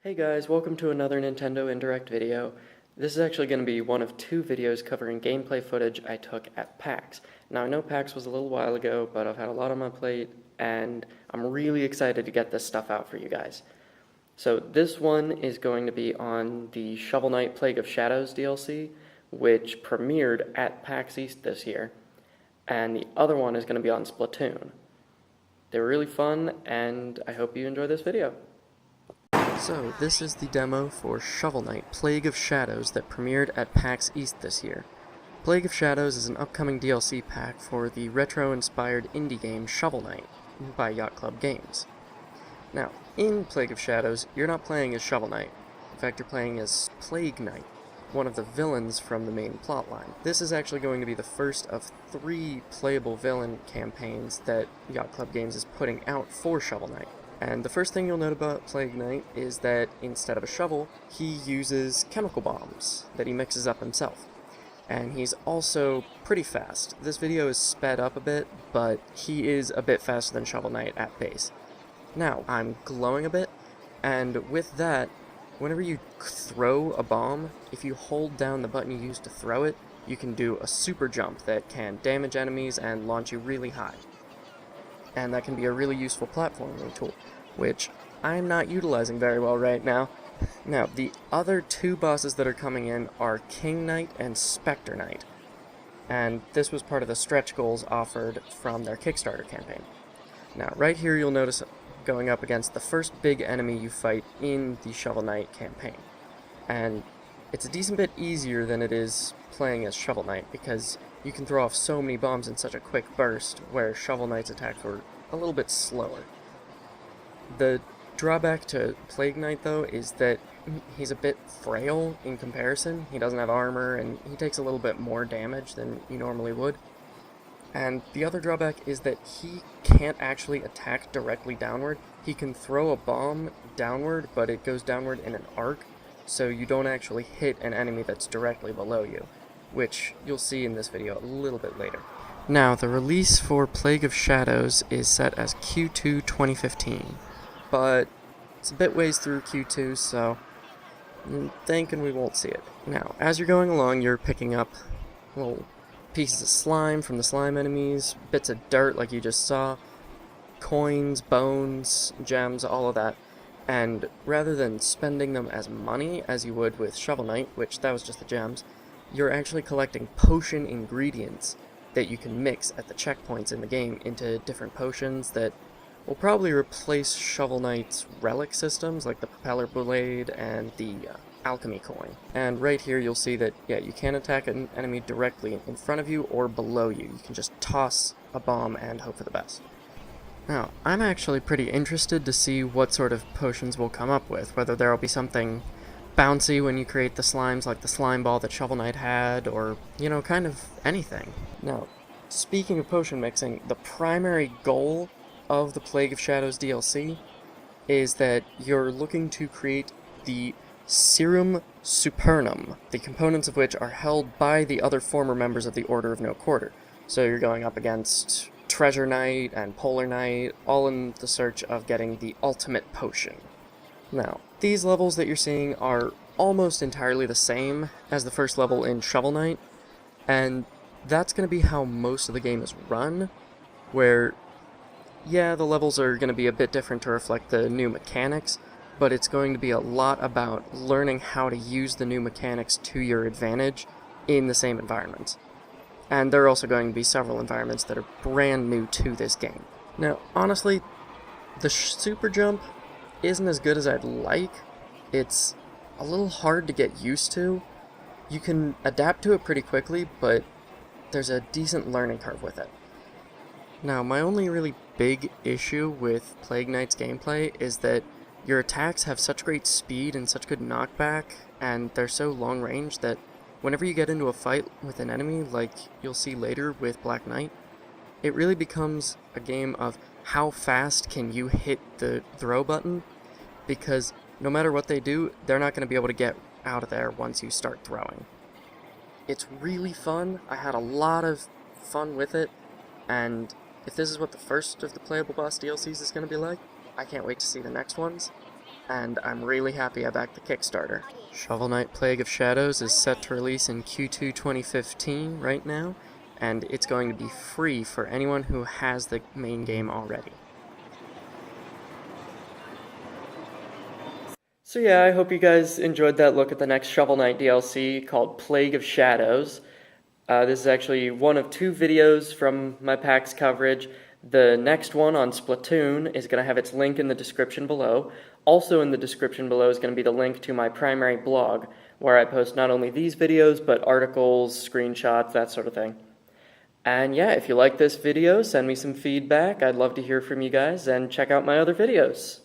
Hey guys, welcome to another Nintendo Indirect video. This is actually going to be one of two videos covering gameplay footage I took at PAX. Now I know PAX was a little while ago, but I've had a lot on my plate, and I'm really excited to get this stuff out for you guys. So this one is going to be on the Shovel Knight Plague of Shadows DLC, which premiered at PAX East this year, and the other one is going to be on Splatoon. They were really fun, and I hope you enjoy this video. So, this is the demo for Shovel Knight Plague of Shadows that premiered at PAX East this year. Plague of Shadows is an upcoming DLC pack for the retro-inspired indie game Shovel Knight by Yacht Club Games. Now, in Plague of Shadows, you're not playing as Shovel Knight. In fact, you're playing as Plague Knight, one of the villains from the main plotline. This is actually going to be the first of 3 playable villain campaigns that Yacht Club Games is putting out for Shovel Knight. And the first thing you'll note about Plague Knight is that instead of a shovel, he uses chemical bombs that he mixes up himself. And he's also pretty fast. This video is sped up a bit, but he is a bit faster than Shovel Knight at base. Now, I'm glowing a bit, and with that, whenever you throw a bomb, if you hold down the button you used to throw it, you can do a super jump that can damage enemies and launch you really high. And that can be a really useful platforming tool, which I'm not utilizing very well right now. Now, the other 2 bosses that are coming in are King Knight and Spectre Knight, and this was part of the stretch goals offered from their Kickstarter campaign. Now, right here you'll notice going up against the first big enemy you fight in the Shovel Knight campaign, and it's a decent bit easier than it is playing as Shovel Knight, because you can throw off so many bombs in such a quick burst, where Shovel Knight's attacks were a little bit slower. The drawback to Plague Knight, though, is that he's a bit frail in comparison. He doesn't have armor, and he takes a little bit more damage than you normally would. And the other drawback is that he can't actually attack directly downward. He can throw a bomb downward, but it goes downward in an arc, so you don't actually hit an enemy that's directly below you, which you'll see in this video a little bit later. Now, the release for Plague of Shadows is set as Q2 2015, but it's a bit ways through Q2, so I'm thinking we won't see it. Now, as you're going along, you're picking up little pieces of slime from the slime enemies, bits of dirt like you just saw, coins, bones, gems, all of that. And rather than spending them as money as you would with Shovel Knight, which that was just the gems, you're actually collecting potion ingredients that you can mix at the checkpoints in the game into different potions that will probably replace Shovel Knight's relic systems, like the propeller blade and the alchemy coin. And right here you'll see that, yeah, you can attack an enemy directly in front of you or below you. You can just toss a bomb and hope for the best. Now, I'm actually pretty interested to see what sort of potions we'll come up with, whether there'll be something bouncy when you create the slimes like the slime ball that Shovel Knight had, or, kind of anything. Now, speaking of potion mixing, the primary goal of the Plague of Shadows DLC is that you're looking to create the Serum Supernum, the components of which are held by the other former members of the Order of No Quarter. So you're going up against Treasure Knight and Polar Knight, all in the search of getting the ultimate potion. Now, these levels that you're seeing are almost entirely the same as the first level in Shovel Knight, and that's going to be how most of the game is run, where, yeah, the levels are going to be a bit different to reflect the new mechanics, but it's going to be a lot about learning how to use the new mechanics to your advantage in the same environment. And there are also going to be several environments that are brand new to this game. Now, honestly, the super jump isn't as good as I'd like. It's a little hard to get used to. You can adapt to it pretty quickly, but there's a decent learning curve with it. Now, my only really big issue with Plague Knight's gameplay is that your attacks have such great speed and such good knockback, and they're so long range that whenever you get into a fight with an enemy, like you'll see later with Black Knight, it really becomes a game of how fast can you hit the throw button, because no matter what they do, they're not going to be able to get out of there once you start throwing. It's really fun. I had a lot of fun with it, and if this is what the first of the playable boss DLCs is going to be like, I can't wait to see the next ones. and I'm really happy I backed the Kickstarter. Shovel Knight Plague of Shadows is set to release in Q2 2015 right now, and it's going to be free for anyone who has the main game already. So yeah, I hope you guys enjoyed that look at the next Shovel Knight DLC called Plague of Shadows. This is actually one of 2 videos from my PAX coverage. The next one on Splatoon is going to have its link in the description below. Also in the description below is going to be the link to my primary blog, where I post not only these videos, but articles, screenshots, that sort of thing. And yeah, if you like this video, send me some feedback. I'd love to hear from you guys, and check out my other videos.